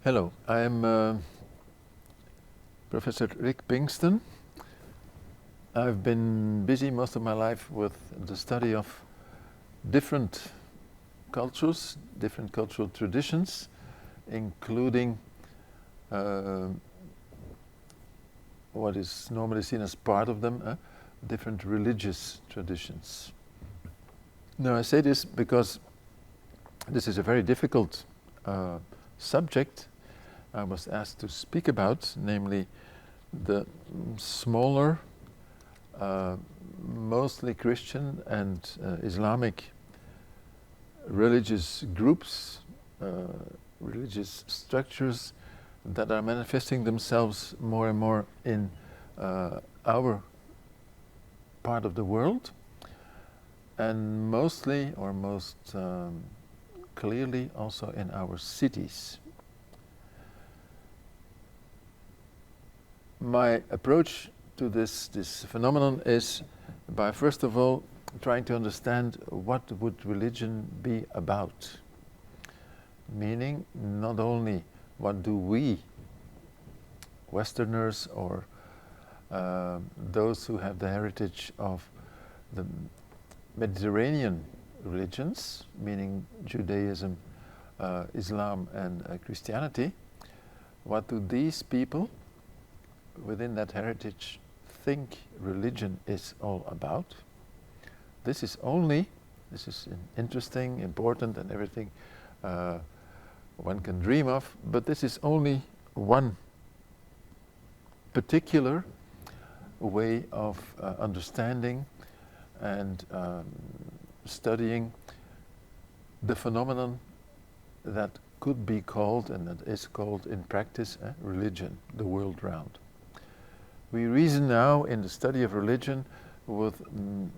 Hello, I'm Professor Rik Pinxten. I've been busy most of my life with the study of different cultures, different cultural traditions, including what is normally seen as part of them, different religious traditions. Now I say this because this is a very difficult subject I was asked to speak about, namely the smaller, mostly Christian and Islamic religious groups, religious structures that are manifesting themselves more and more in our part of the world, and mostly or most clearly also in our cities. My approach to this phenomenon is by first of all trying to understand what would religion be about. Meaning not only what do we Westerners or those who have the heritage of the Mediterranean religions, meaning Judaism, Islam and Christianity, what do these people within that heritage think religion is all about? This is interesting, important and everything one can dream of, but this is only one particular way of understanding and studying the phenomenon that could be called, and that is called in practice, religion, the world round. We reason now in the study of religion with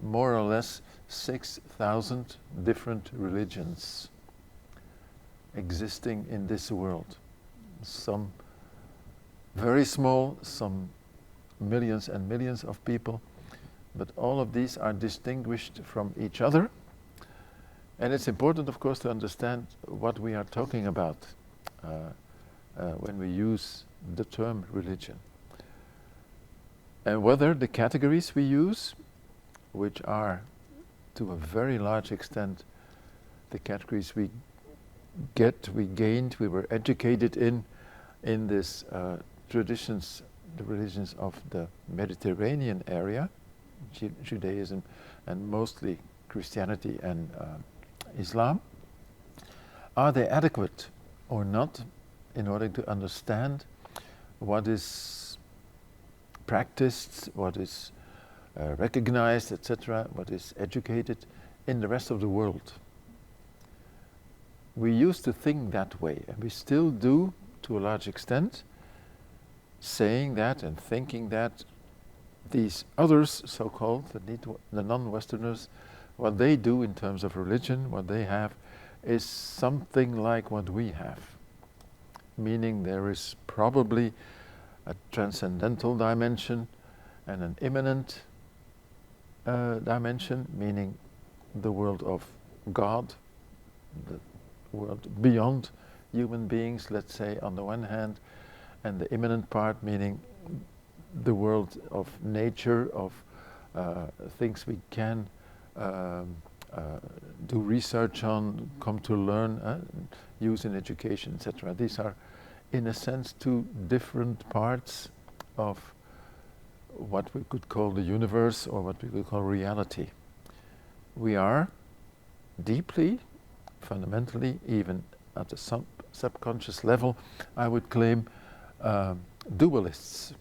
more or less 6,000 different religions existing in this world. Some very small, some millions and millions of people, but all of these are distinguished from each other. And it's important, of course, to understand what we are talking about when we use the term religion. And whether the categories we use, which are to a very large extent the categories we gained, we were educated in this traditions, the religions of the Mediterranean area, Judaism and mostly Christianity and Islam, are they adequate or not in order to understand what is practiced, what is recognized, etc., what is educated in the rest of the world? We used to think that way, and we still do to a large extent, saying that and thinking that these others, so-called, the non-Westerners, what they do in terms of religion, what they have, is something like what we have. Meaning there is probably a transcendental dimension and an immanent dimension, meaning the world of God, the world beyond human beings, let's say, on the one hand, and the immanent part, meaning the world of nature, of things we can do research on, come to learn, use in education, etc. These are, in a sense, two different parts of what we could call the universe or what we could call reality. We are deeply, fundamentally, even at a subconscious level, I would claim, dualists,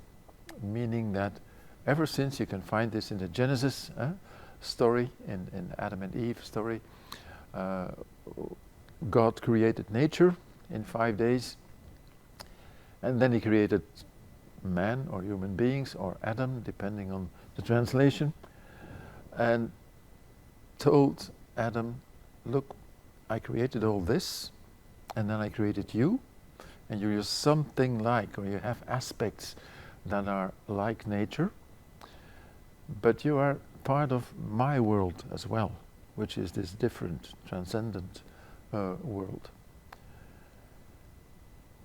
meaning that ever since, you can find this in the Genesis story, in Adam and Eve story, God created nature in 5 days, and then he created man or human beings or Adam, depending on the translation, and told Adam, look, I created all this, and then I created you, and you're something like, or you have aspects that are like nature, but you are part of my world as well, which is this different, transcendent world.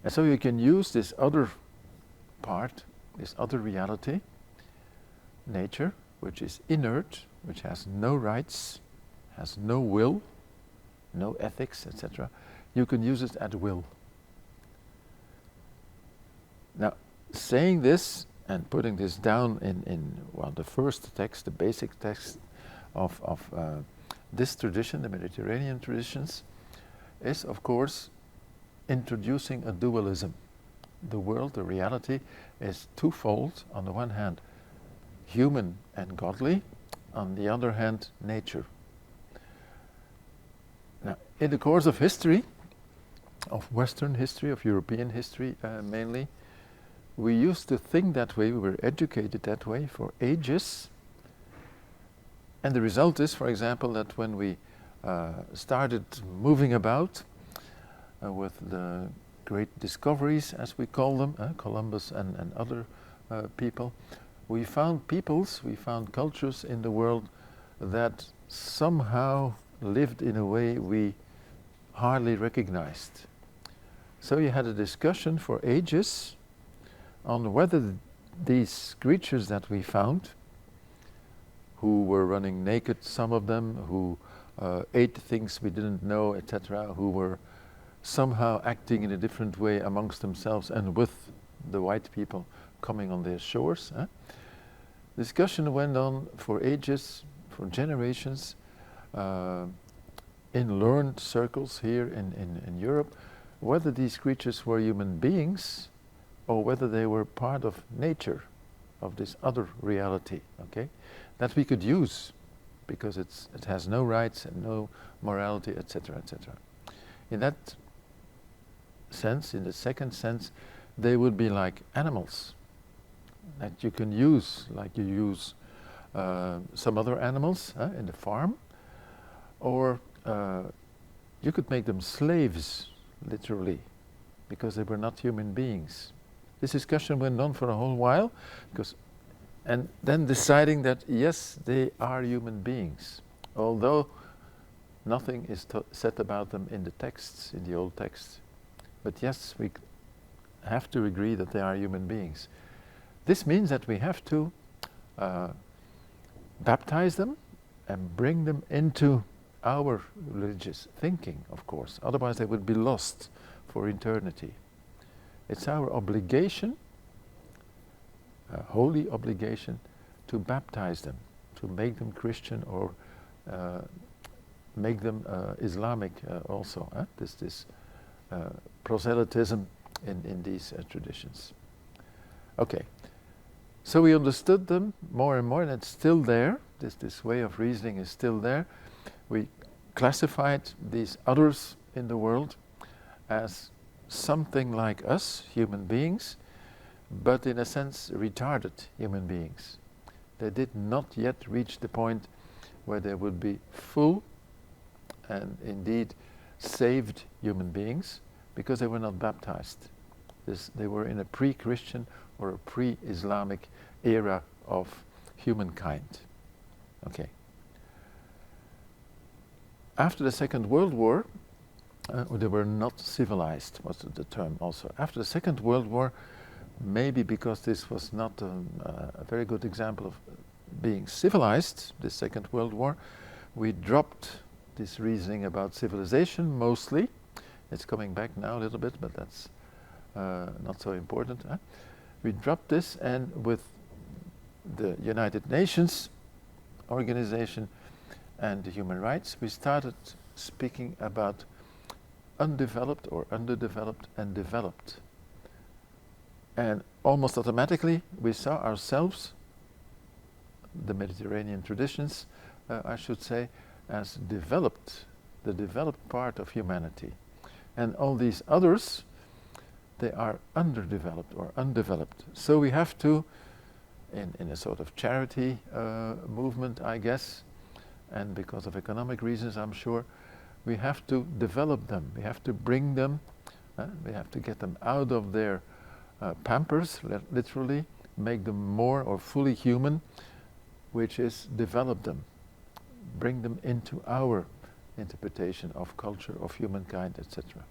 And so you can use this other part, this other reality, nature, which is inert, which has no rights, has no will, no ethics, etc. You can use it at will. Now, saying this and putting this down in the first text, the basic text of this tradition, the Mediterranean traditions, is of course introducing a dualism. The world, the reality, is twofold. On the one hand, human and godly. On the other hand, nature. Now, in the course of history, of Western history, of European history mainly, we used to think that way, we were educated that way for ages. And the result is, for example, that when we started moving about with the great discoveries, as we call them, Columbus and other people, we found peoples, we found cultures in the world that somehow lived in a way we hardly recognized. So you had a discussion for ages on whether these creatures that we found, who were running naked, some of them, who ate things we didn't know, etc., who were somehow acting in a different way amongst themselves and with the white people coming on their shores. Discussion went on for ages, for generations, in learned circles here in Europe, whether these creatures were human beings or whether they were part of nature, of this other reality, okay, that we could use because it has no rights and no morality, etc., etc. In that sense, in the second sense, they would be like animals that you can use, like you use some other animals in the farm, or you could make them slaves, literally, because they were not human beings. This discussion went on for a whole while, and then deciding that yes, they are human beings, although nothing is said about them in the texts, in the old texts. But yes, we have to agree that they are human beings. This means that we have to baptize them and bring them into our religious thinking, of course. Otherwise they would be lost for eternity. It's our obligation, a holy obligation, to baptize them, to make them Christian or make them Islamic also. This proselytism in these traditions. Okay, so we understood them more and more, and it's still there. This way of reasoning is still there. We classified these others in the world as something like us, human beings, but in a sense retarded human beings. They did not yet reach the point where they would be full and indeed saved human beings because they were not baptized. They were in a pre-Christian or a pre-Islamic era of humankind. Okay. After the Second World War, they were not civilized, was the term also. After the Second World War, maybe because this was not a very good example of being civilized, the Second World War, we dropped this reasoning about civilization mostly. It's coming back now a little bit, but that's not so important. We dropped this, and with the United Nations organization and the human rights, we started speaking about undeveloped or underdeveloped and developed. And almost automatically we saw ourselves, the Mediterranean traditions, I should say, as developed, the developed part of humanity. And all these others, they are underdeveloped or undeveloped. So we have to, in a sort of charity movement, I guess, and because of economic reasons, I'm sure, we have to develop them. We have to bring them, we have to get them out of their pampers, literally, make them more or fully human, which is develop them, bring them into our interpretation of culture, of humankind, etc.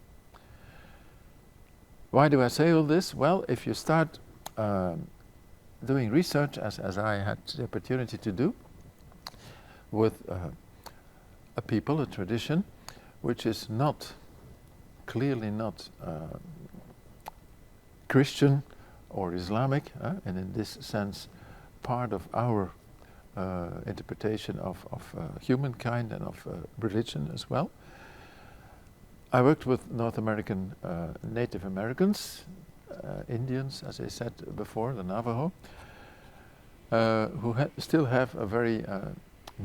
Why do I say all this? Well, if you start doing research, as I had the opportunity to do, with a people, a tradition, which is not, clearly not Christian or Islamic, and in this sense part of our interpretation of humankind and of religion as well. I worked with North American Native Americans, Indians, as I said before, the Navajo, who still have a very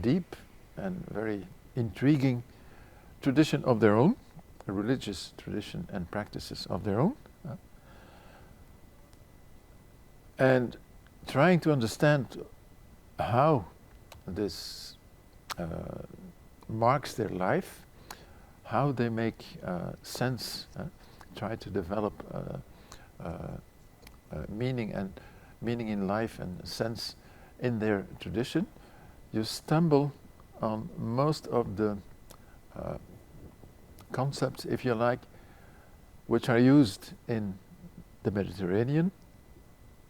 deep and very intriguing tradition of their own, a religious tradition and practices of their own. And trying to understand how this marks their life, how they make sense, try to develop meaning in life and sense in their tradition, you stumble on most of the concepts, if you like, which are used in the Mediterranean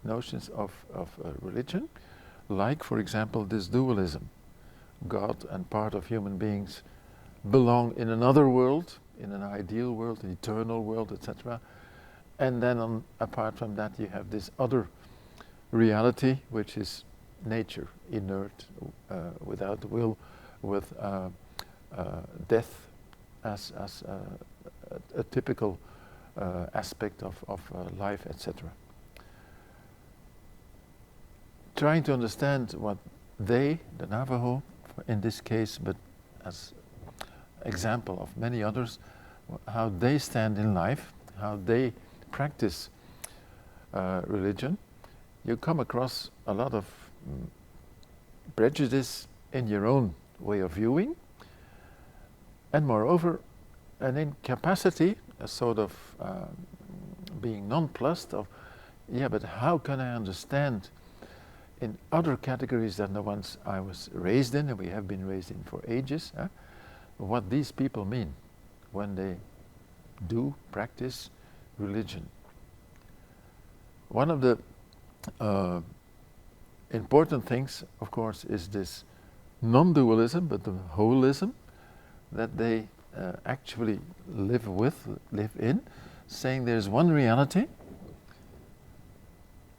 notions of religion, like, for example, this dualism. God and part of human beings belong in another world, in an ideal world, an eternal world, etc. And then apart from that, you have this other reality, which is nature, inert, without will, with death as a typical aspect of life, etc. Trying to understand what they, the Navajo, in this case, but as example of many others, how they stand in life, how they practice religion, you come across a lot of prejudice in your own way of viewing, and moreover, an incapacity, a sort of being nonplussed of, yeah, but how can I understand in other categories than the ones I was raised in, and we have been raised in for ages, what these people mean when they do practice religion. One of the important things, of course, is this non-dualism, but the holism that they actually live in, saying there's one reality,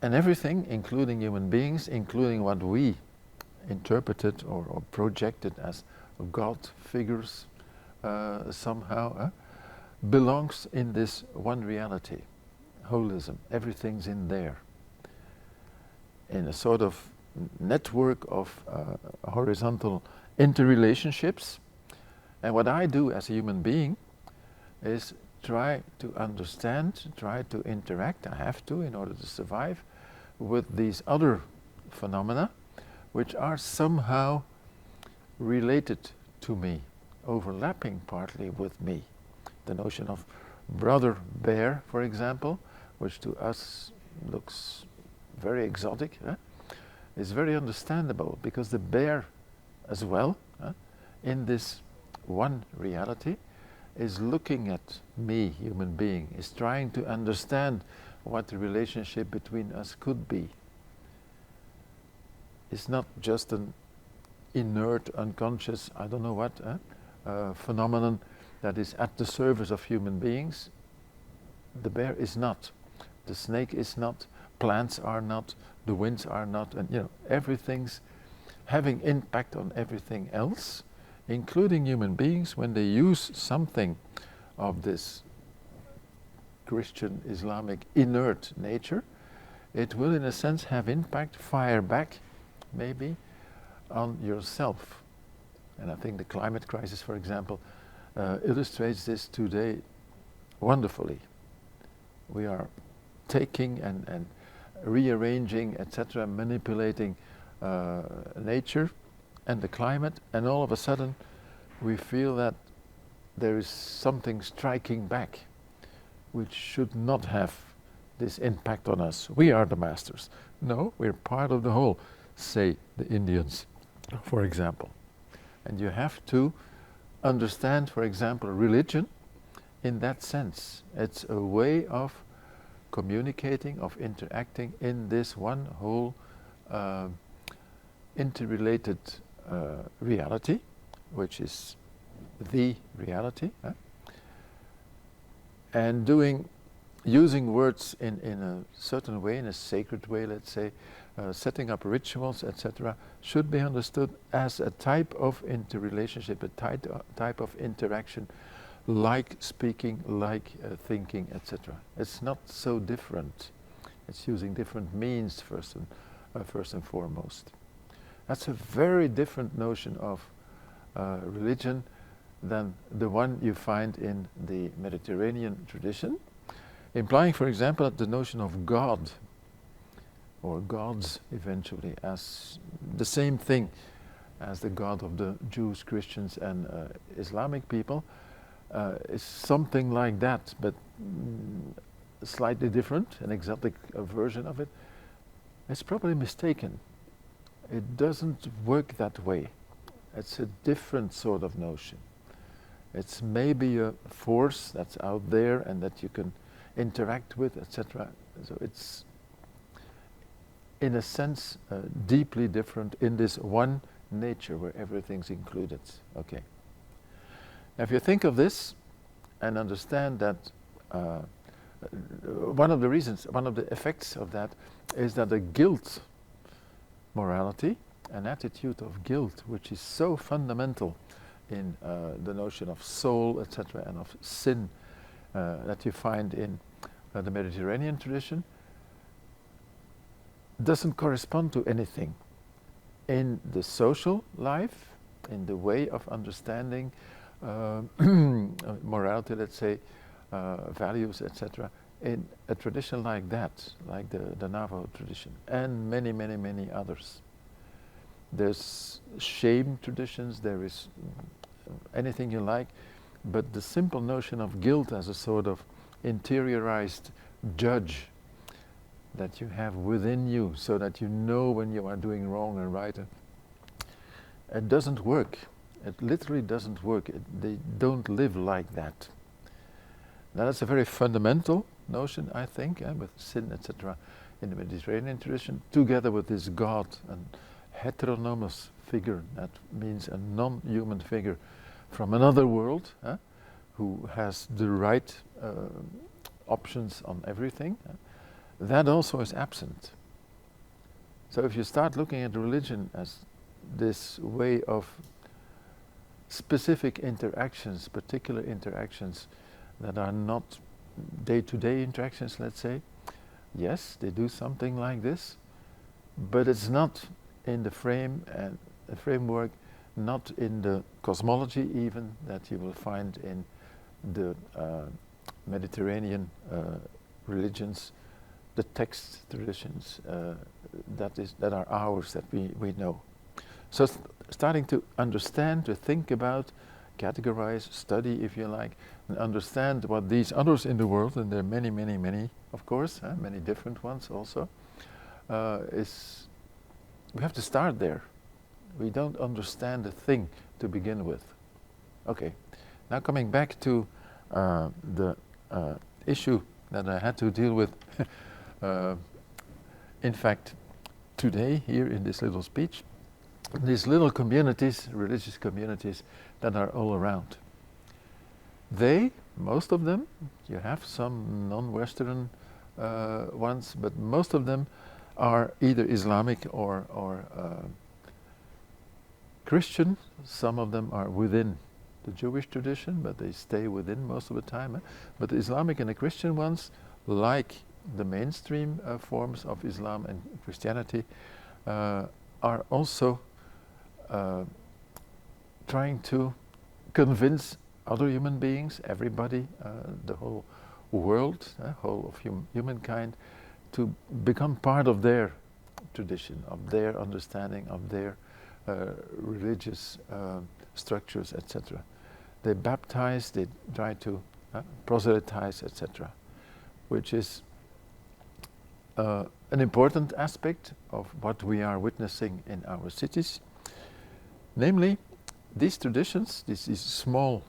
and everything, including human beings, including what we interpreted or projected as God figures somehow, belongs in this one reality, holism. Everything's in there, in a sort of network of horizontal interrelationships. And what I do as a human being is try to understand, try to interact, I have to in order to survive, with these other phenomena which are somehow related to me, overlapping partly with me. The notion of brother bear, for example, which to us looks very exotic, is very understandable, because the bear as well, in this one reality, is looking at me, human being, is trying to understand what the relationship between us could be. It's not just an inert, unconscious, I don't know what, phenomenon that is at the service of human beings. The bear is not. The snake is not. Plants are not. The winds are not. And everything's having impact on everything else, including human beings, when they use something of this Christian, Islamic, inert nature. It will, in a sense, have impact, fire back, maybe, on yourself. And I think the climate crisis, for example, illustrates this today wonderfully. We are taking and rearranging, etc., manipulating nature and the climate, and all of a sudden we feel that there is something striking back which should not have this impact on us. We are the masters. No, we're part of the whole, say the Indians, for example. And you have to understand, for example, religion in that sense. It's a way of communicating, of interacting in this one whole interrelated reality, which is the reality, and using words in a certain way, in a sacred way, let's say, setting up rituals, etc., should be understood as a type of interrelationship, a type of interaction, like speaking, like thinking, etc. It's not so different. It's using different means first and foremost. That's a very different notion of religion than the one you find in the Mediterranean tradition, implying, for example, that the notion of God, or gods eventually, as the same thing as the God of the Jews, Christians and Islamic people, is something like that, but slightly different, an exotic version of it. It's probably mistaken. It doesn't work that way. It's a different sort of notion. It's maybe a force that's out there and that you can interact with, etc. So it's, in a sense, deeply different in this one nature where everything's included. Okay. Now, if you think of this and understand that one of the effects of that is that a guilt morality, an attitude of guilt, which is so fundamental in the notion of soul, etc., and of sin that you find in the Mediterranean tradition, doesn't correspond to anything in the social life, in the way of understanding morality, let's say, values, etc., in a tradition like that, like the Navajo tradition, and many, many, many others. There's shame traditions, there is anything you like, but the simple notion of guilt as a sort of interiorized judge that you have within you, so that you know when you are doing wrong and right, it doesn't work. It literally doesn't work. They don't live like that. Now that's a very fundamental notion, I think, with sin, etc., in the Mediterranean tradition, together with this God, an heteronomous figure, that means a non-human figure from another world, who has the right options on everything. That also is absent. So if you start looking at religion as this way of specific interactions, particular interactions that are not day-to-day interactions, let's say, yes, they do something like this, but it's not in the framework, not in the cosmology even that you will find in the Mediterranean religions, the text traditions that are ours, that we know. So starting to understand, to think about, categorize, study, if you like, and understand what these others in the world, and there are many, many, many, of course, many different ones also, is we have to start there. We don't understand a thing to begin with. Okay, now coming back to the issue that I had to deal with, in fact, today, here in this little speech, these little communities, religious communities that are all around. They, most of them, you have some non-Western ones, but most of them are either Islamic or Christian. Some of them are within the Jewish tradition, but they stay within most of the time. But the Islamic and the Christian ones, like the mainstream forms of Islam and Christianity, are also trying to convince other human beings, everybody, the whole world, whole of humankind, to become part of their tradition, of their understanding, of their religious structures, etc. They baptize, they try to proselytize, etc., which is an important aspect of what we are witnessing in our cities. Namely, these traditions, these small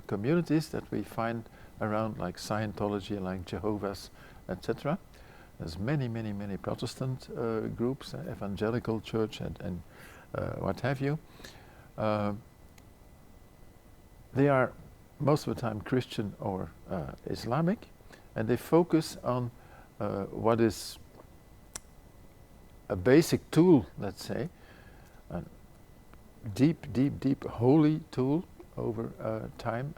communities that we find around, like Scientology, like Jehovah's, etc. There's many, many, many Protestant groups, evangelical church and what have you. They are most of the time Christian or Islamic, and they focus on what is a basic tool, let's say, a deep, deep, deep holy tool over time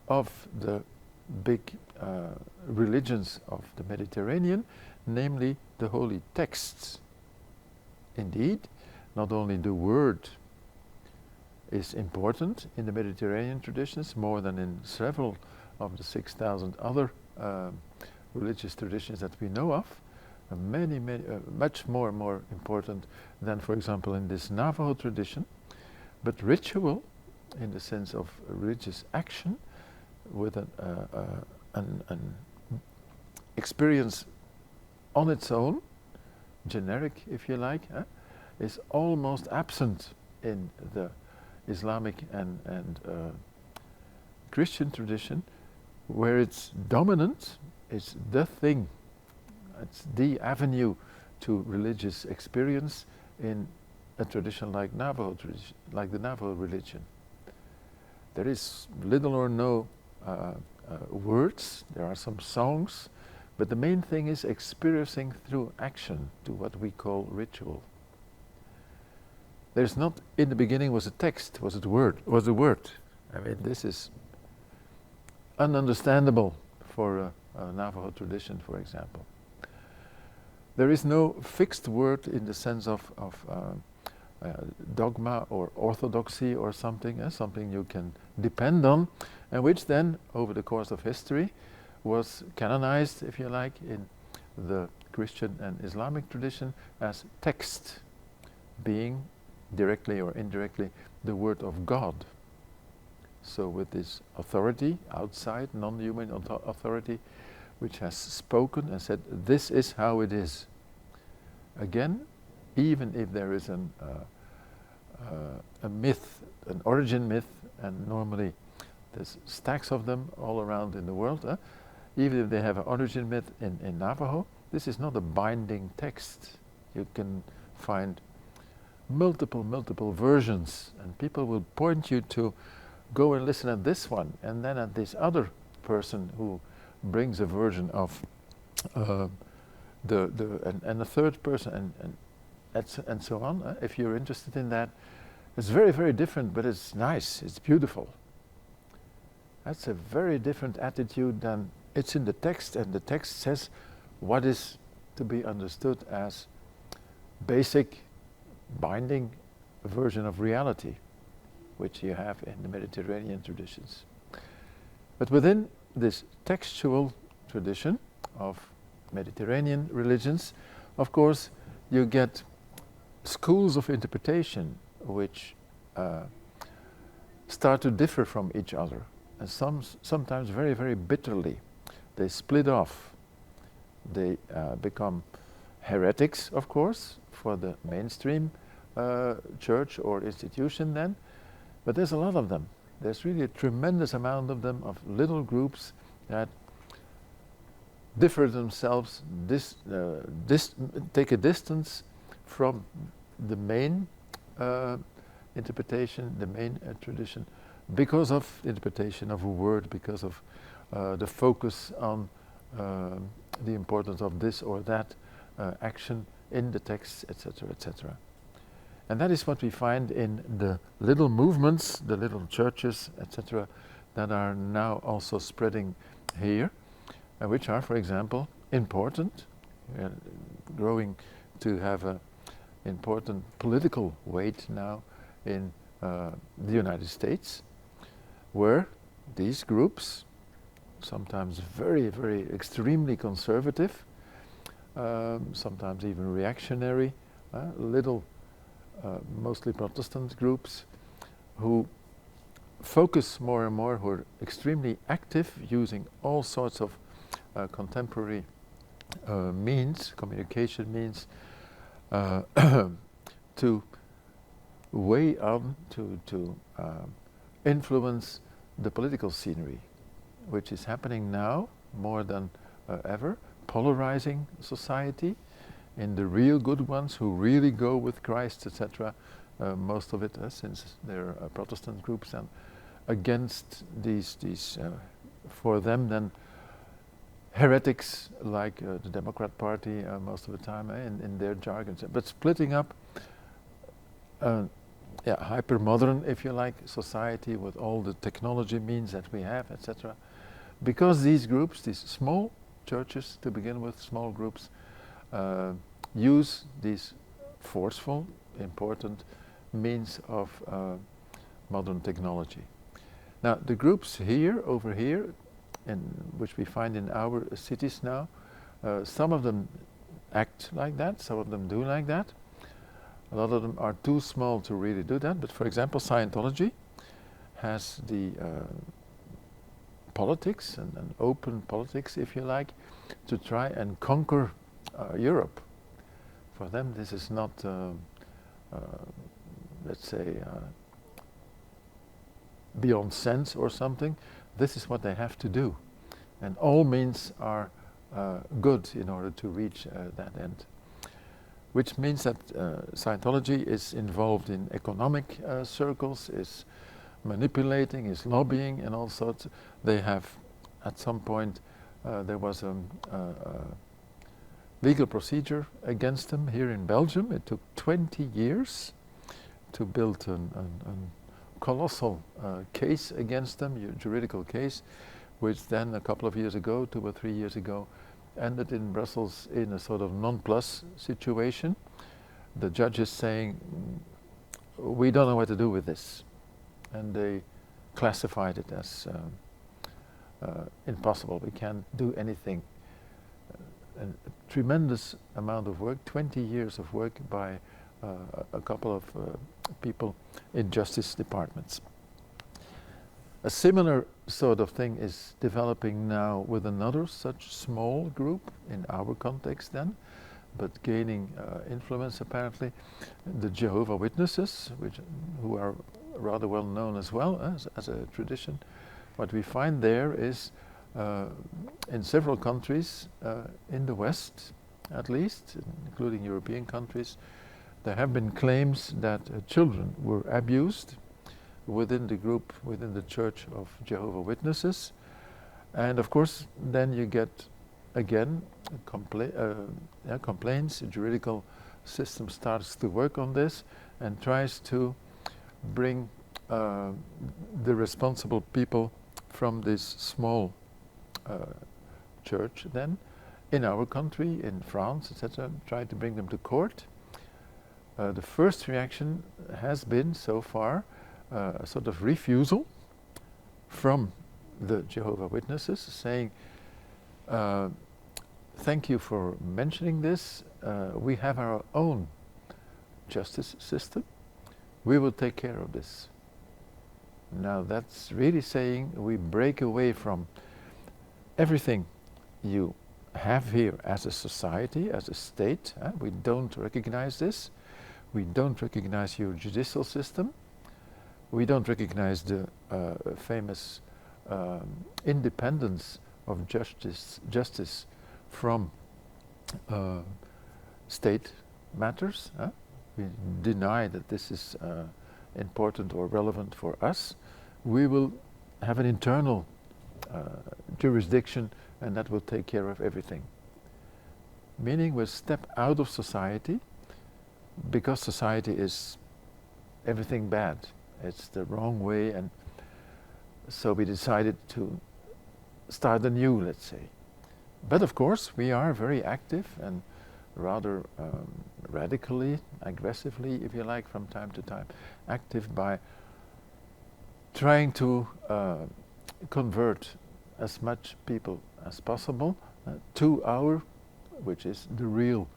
of the big religions of the Mediterranean, namely the holy texts. Indeed, not only the word is important in the Mediterranean traditions, more than in several of the 6,000 other religious traditions that we know of, much more important than, for example, in this Navajo tradition, but ritual, in the sense of religious action, with an experience on its own, generic if you like, is almost absent in the Islamic and Christian tradition, where it's dominant, it's the thing, it's the avenue to religious experience in a tradition like Navajo tradition, like the Navajo religion. There is little or no words, there are some songs, but the main thing is experiencing through action to what we call ritual. There's not, in the beginning was a text, was a word. I mean, this is ununderstandable for a Navajo tradition, for example. There is no fixed word in the sense of dogma or orthodoxy or something, something you can depend on, and which then, over the course of history, was canonized, if you like, in the Christian and Islamic tradition as text, being directly or indirectly the word of God. So with this authority, outside, non-human authority, which has spoken and said, this is how it is. Again, even if there is a myth, an origin myth, and normally there's stacks of them all around in the world, even if they have an origin myth in Navajo, this is not a binding text. You can find multiple versions, and people will point you to go and listen at this one, and then at this other person who brings a version of and a third person, and so on. If you're interested in that, it's very, very different, but it's nice, it's beautiful. That's a very different attitude than it's in the text, and the text says what is to be understood as basic, binding version of reality, which you have in the Mediterranean traditions. But within this textual tradition of Mediterranean religions, of course, you get schools of interpretation which start to differ from each other, and sometimes very, very bitterly. They split off. They become heretics, of course, for the mainstream church or institution then, but there's a lot of them. There's really a tremendous amount of them, of little groups that differ themselves, take a distance from the main interpretation, the main tradition, because of interpretation of a word, because of the focus on the importance of this or that action in the text, etc., etc. And that is what we find in the little movements, the little churches, etc., that are now also spreading here, which are, for example, important, growing to have an important political weight now in the United States, where these groups, sometimes very, very extremely conservative, sometimes even reactionary, little mostly Protestant groups, who focus more and more, who are extremely active, using all sorts of contemporary means, communication means, to weigh on, to influence the political scenery, which is happening now more than ever, polarizing society. In the real good ones who really go with Christ, etc., most of it, since they're Protestant groups, and against these for them then heretics like the Democrat Party most of the time in their jargon. But splitting up hyper-modern, if you like, society with all the technology means that we have, etc. Because these groups, these small churches to begin with, small groups, use these forceful, important means of modern technology. Now, the groups here, over here, which we find in our cities now, some of them act like that, some of them do like that. A lot of them are too small to really do that, but for example, Scientology has the politics and open politics, if you like, to try and conquer Europe. For them, this is not, let's say, beyond sense or something. This is what they have to do. And all means are good in order to reach that end. Which means that Scientology is involved in economic circles, is manipulating, is lobbying and all sorts. They have, at some point, there was a legal procedure against them here in Belgium. It took 20 years to build a colossal case against them, a juridical case, which then a couple of years ago, 2 or 3 years ago, ended in Brussels in a sort of non-plus situation. The judge is saying, we don't know what to do with this. And they classified it as impossible. We can't do anything. A tremendous amount of work, 20 years of work by a couple of people in justice departments. A similar sort of thing is developing now with another such small group in our context then, but gaining influence apparently, the Jehovah Witnesses, who are rather well known as well as a tradition. What we find there is in several countries in the West, at least, including European countries, there have been claims that children were abused within the group, within the Church of Jehovah Witnesses. And of course, then you get, again, complaints. The juridical system starts to work on this and tries to bring the responsible people from this small church then, in our country, in France, etc., try to bring them to court. The first reaction has been, so far, a sort of refusal from the Jehovah Witnesses, saying, thank you for mentioning this, we have our own justice system, we will take care of this. Now that's really saying we break away from everything you have here as a society, as a state. We don't recognize this. We don't recognize your judicial system. We don't recognize the famous independence of justice from state matters. We deny that this is important or relevant for us. We will have an internal jurisdiction, and that will take care of everything. Meaning we'll step out of society, because society is everything bad. It's the wrong way, and so we decided to start anew, let's say. But of course, we are very active and rather radically, aggressively, if you like, from time to time, active by trying to convert as much people as possible to our, which is the real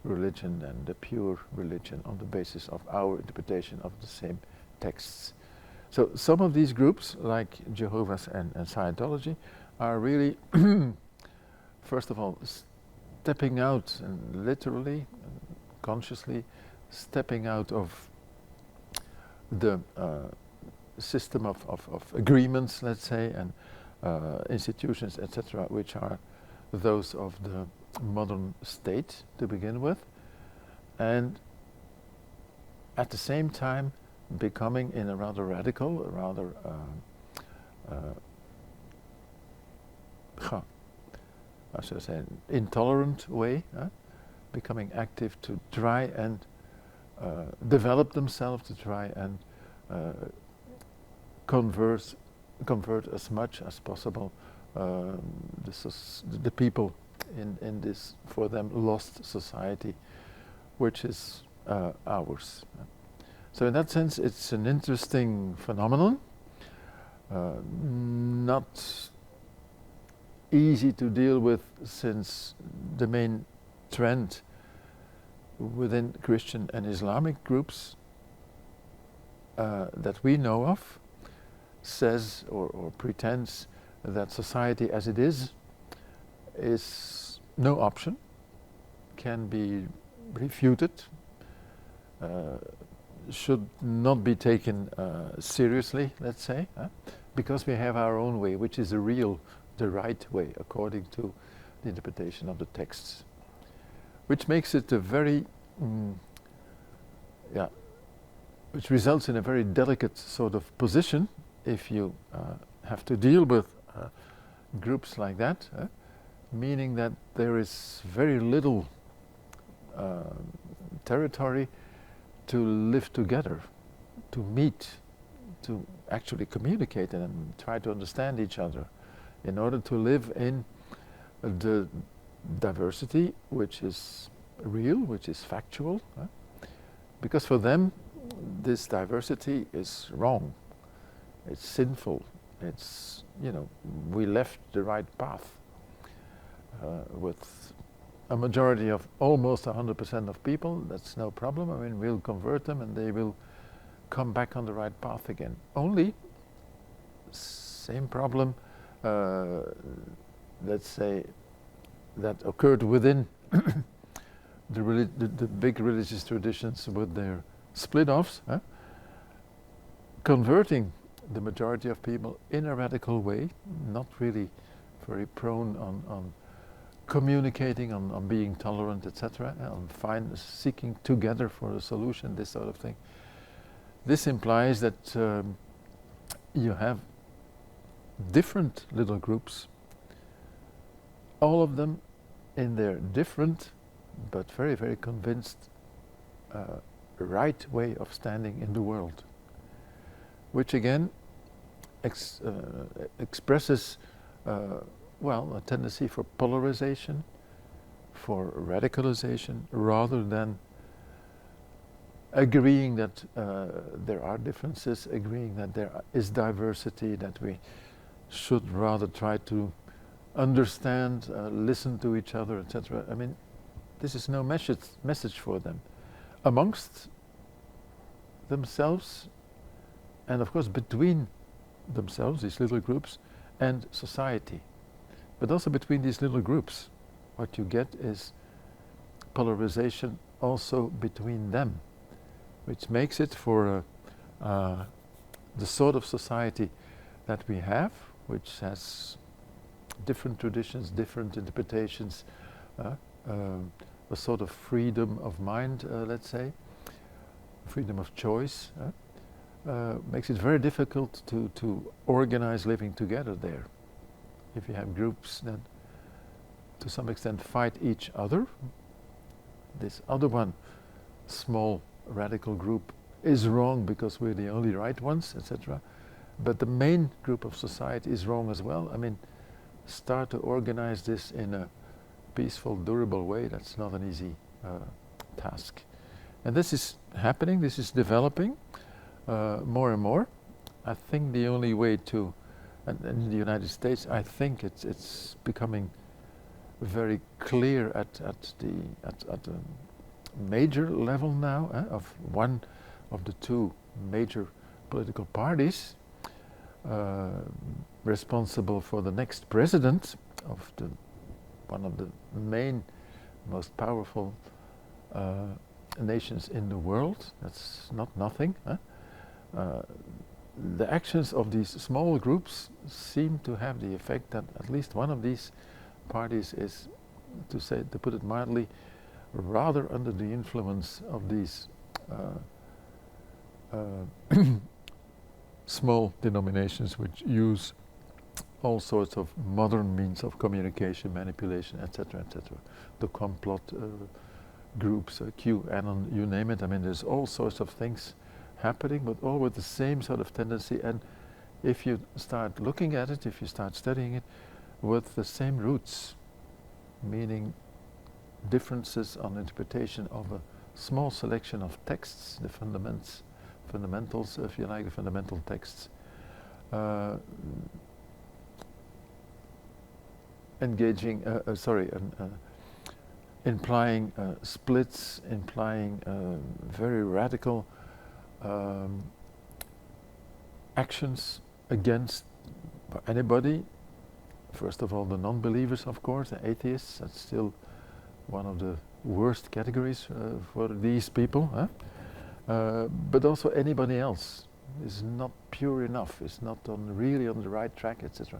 religion and the pure religion on the basis of our interpretation of the same texts. So some of these groups, like Jehovah's and Scientology, are really, first of all, stepping out, and literally, consciously, stepping out of the system of agreements, let's say, and institutions, etc., which are those of the modern state to begin with, and at the same time becoming, in a rather radical, rather how should I say, intolerant way, becoming active to try and develop themselves, to try and convert as much as possible the people in this, for them, lost society, which is ours. So in that sense, it's an interesting phenomenon, not easy to deal with, since the main trend within Christian and Islamic groups that we know of says or pretends that society as it is no option, can be refuted, should not be taken seriously, let's say, because we have our own way, which is the right way, according to the interpretation of the texts, which makes it a very, which results in a very delicate sort of position if you have to deal with groups like that, meaning that there is very little territory to live together, to meet, to actually communicate and try to understand each other, in order to live in the diversity which is real, which is factual, because for them this diversity is wrong, it's sinful, it's, we left the right path with a majority of almost 100% of people. That's no problem. I mean, we'll convert them and they will come back on the right path again. Only same problem, let's say, that occurred within the big religious traditions with their split-offs, converting the majority of people in a radical way, not really very prone on communicating, on being tolerant, etc., on seeking together for a solution, this sort of thing. This implies that you have different little groups, all of them in their different but very, very convinced right way of standing in the world, which again expresses a tendency for polarization, for radicalization, rather than agreeing that there are differences, agreeing that there is diversity, that we should rather try to understand, listen to each other, etc. I mean, this is no message for them. Amongst themselves, and of course between themselves, these little groups, and society. But also between these little groups, what you get is polarization also between them, which makes it for the sort of society that we have, which has different traditions, different interpretations, a sort of freedom of mind, let's say, freedom of choice, makes it very difficult to organize living together there. If you have groups that to some extent fight each other, this other one, small radical group, is wrong because we're the only right ones, etc. But the main group of society is wrong as well. I mean, start to organize this in a peaceful, durable way, that's not an easy task. And this is happening, this is developing more and more. I think the only way to, and in the United States, I think it's becoming very clear at the major level now, of one of the two major political parties responsible for the next president of one of the main, most powerful nations in the world. That's not nothing. The actions of these small groups seem to have the effect that at least one of these parties is to put it mildly, rather under the influence of these small denominations which use all sorts of modern means of communication, manipulation, etc., etc. The complot groups, QAnon, you name it. I mean, there's all sorts of things happening, but all with the same sort of tendency. And if you start looking at it, if you start studying it, with the same roots, meaning differences on interpretation of a small selection of texts, the fundamentals, if you like, the fundamental texts, implying splits, implying very radical actions against anybody. First of all, the non-believers, of course, the atheists. That's still one of the worst categories for these people. But also anybody else is not pure enough, is not really on the right track, etc.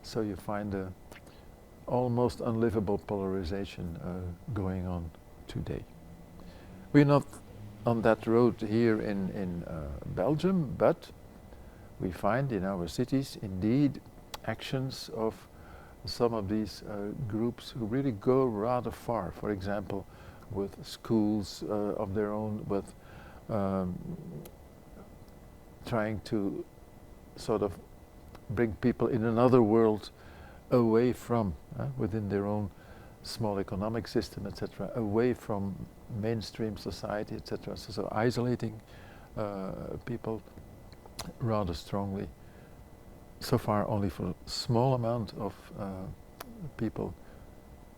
So you find a almost unlivable polarization going on today. We're not on that road here in Belgium, but we find in our cities indeed actions of some of these groups who really go rather far. For example, with schools of their own, with trying to sort of bring people in another world away from, within their own small economic system, etc., away from mainstream society, etc. So isolating people rather strongly. So far only for a small amount of people,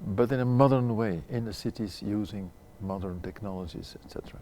but in a modern way, in the cities using modern technologies, etc.